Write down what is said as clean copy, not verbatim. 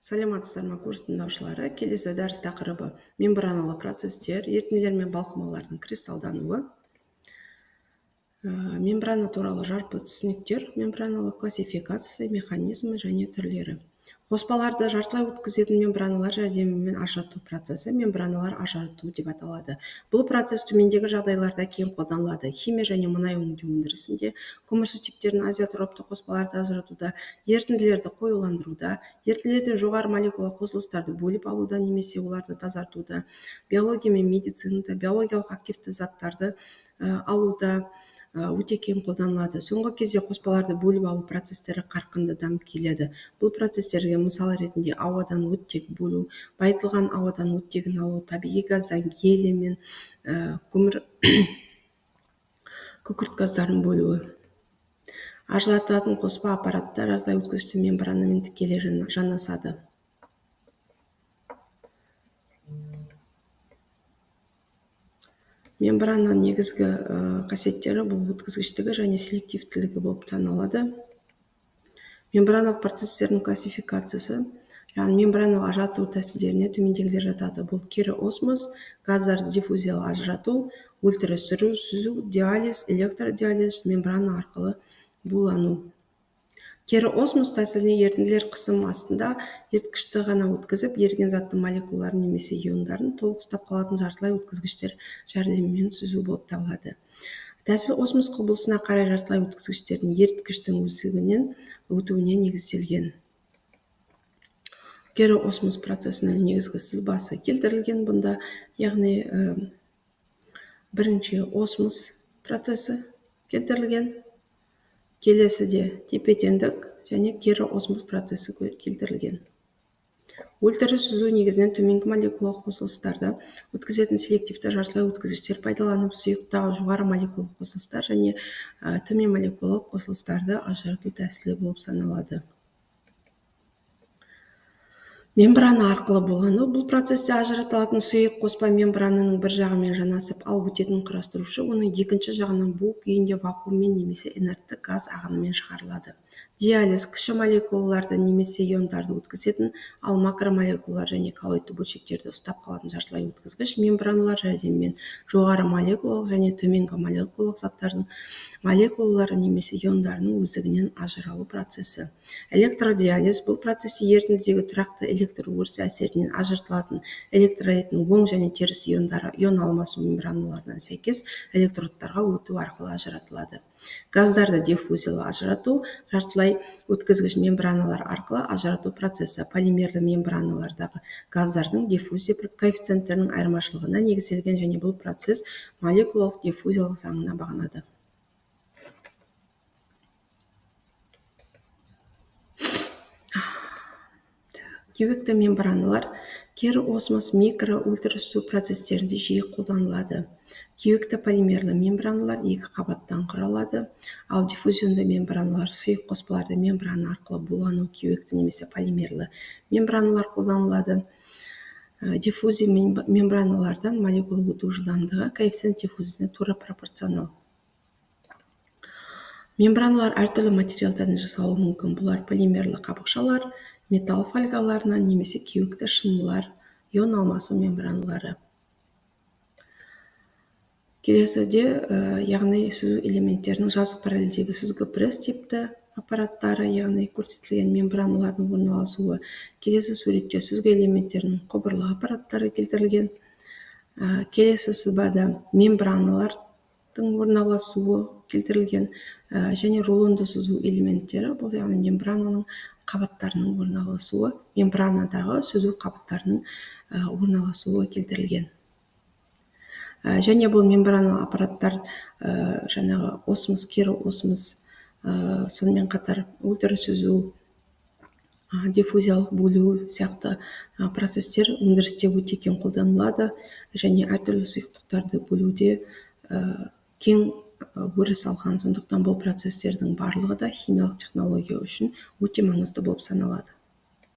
Саламатсыздар ма курс тыңдаушылары? Келесі дәріс тақырыбы мембраналы процесстер, ерітінділер мен балқымалардың кристалдануы. Мембрана туралы жалпы түсініктер, мембраналы классификациясы, механизмі және түрлері. Қоспаларды жартылай өткізетін мембраналар жәрдемімен ажырату процесі мембраналар ажырату деп аталады. Бұл процесс төмендегі жағдайларда кең қолданылады: химия және мұнай өңдеу өндірісінде, көмірсутектердің азотропты қоспаларды ажыратуда, ерітінділерді қоюландыруда, ерітінділерден жоғары молекулалық қосылыстарды бөліп алуда немесе оларды тазартуда, биология мен медицинада биологиялық активті заттарды алуда өте кең қолданылады. Соңғы кезде қоспаларды бөліп алу процестері қарқынды дамып келеді. Бұл процестерге мысал ретінде ауадан оттек бөлу, байытылған ауадан оттегін алу, табиғи газдан гелий мен күкірт газдарын бөлуі. Ажырататын қоспа аппараттар жартылай өткізгіштің мембранамен тікелей жанасады. Мембрананың негізгі қасиеттері бұл өткізгіштігі және селективтілігі болып саналады. Мембраналық процестердің классификациясы, яғни мембраналық ажырату тәсілдеріне төмендегілер жатады. Бұл кері осмос, газдарды диффузиялы ажырату, ультрасүзу, диализ, электродиализ, мембрана арқылы булану. Кері осмос тәсіліне ерітінділер қысым астында еріткішті ғана өткізіп, еріген заттың молекулаларын немесе иондарын толық ұстап қалатын жартылай өткізгіштер жәрдемімен сүзу болып табылады. Тәсіл осмос құбылысына қарай жартылай өткізгіштердің еріткіштің өздігінен өтуіне негізделген. Кері осмос процесінің негізгі сызбасы келтірілген бұнда, яғни бірінші осмос процесі келтірілген, келесіде тепе-теңдік және кері осмос процесі келтірілген. Ультрасүзу негізінен төменгі молекулалық қосылыстарды өткізетін селективті жартылай өткізгіштер пайдаланып, сұйықтағы жоғары молекулалық қосылыстар және төмен молекулалық қосылыстарды ажырату тәсілі болып саналады. Мембрана арқылы булану. Бұл процесте ажыратылатын сұйық қоспа мембрананың бір жағымен жанасып алып өтетін құрастырушы, оның екінші жағынан бу күйінде вакууммен немесе инертті газ ағынымен шығарылады. Диализ кіші молекулаларды немесе иондарды өткізетін, ал макромолекулалар және коллоидты бөлшектерді ұстап қалатын жартылай өткізгіш мембраналар жәрдемімен жоғары молекулалық және төменгі молекулалық заттардың молекулалары немесе иондарының өздігінен ажыралу процесі. Электродиализ бұл процесте ерітіндідегі тұрақты электр өрісі әсерінен ажыратылатын электролиттің оң және теріс иондары ион алмасу мембраналарынан сәйкес электродтарға өту арқылы ажыратылады. Газдарды диффузиялы ажырату жартылай өткізгіш мембраналар арқылы ажырату процесі полимерлі мембраналардағы газдардың диффузия коэффициенттерінің айырмашылығына негізделген және бұл процесс молекулалық диффузиялық заңына бағынады. Кеуекті мембраналар кері осмос, микро, ультрасүзу процестерінде жиі қолданылады. Кеуекті полимерлі мембраналар екі қабаттан құралады, ал диффузионды мембраналар сұйық қоспаларды мембрана арқылы булану кеуекті немесе полимерлі мембраналар қолданылады. Диффузия мембраналардан молекула өту жылдамдығы коэффициент диффузиясына тура пропорционал. Мембраналар әртүрлі материалдардан жасалуы мүмкін. Бұлар полимерлі қабықшалар, металл фольгаларынан немесе кеуекті шынылар, ион алмасу мембраналары. Келесіде, яғни сүзу элементтерінің жазық параллельдегі сүзгі пресс типті аппараттары, яғни көрсетілген мембраналардың орналасуы. Келесі суретте сүзгі элементтерінің құбырлы аппараттары келтірілген. Келесі сызбада мембраналардың орналасуы келтірілген және рулонды сүзу элементтері, бұл яғни мембрананың қабаттарының орналасуы, мембранадағы сүзу қабаттарының орналасуы келтірілген. Және бұл мембраналы аппараттар жаңағы осмос, кері осмос, сонымен қатар ультрасүзу, диффузиялық бөлу сияқты процесстер өндірісте өте кең қолданылады және әртүрлі сұйықтықтарды бөлуде кең өріс алған. Сондықтан бұл процестердің барлығы да химиялық технология үшін өте маңызды болып саналады.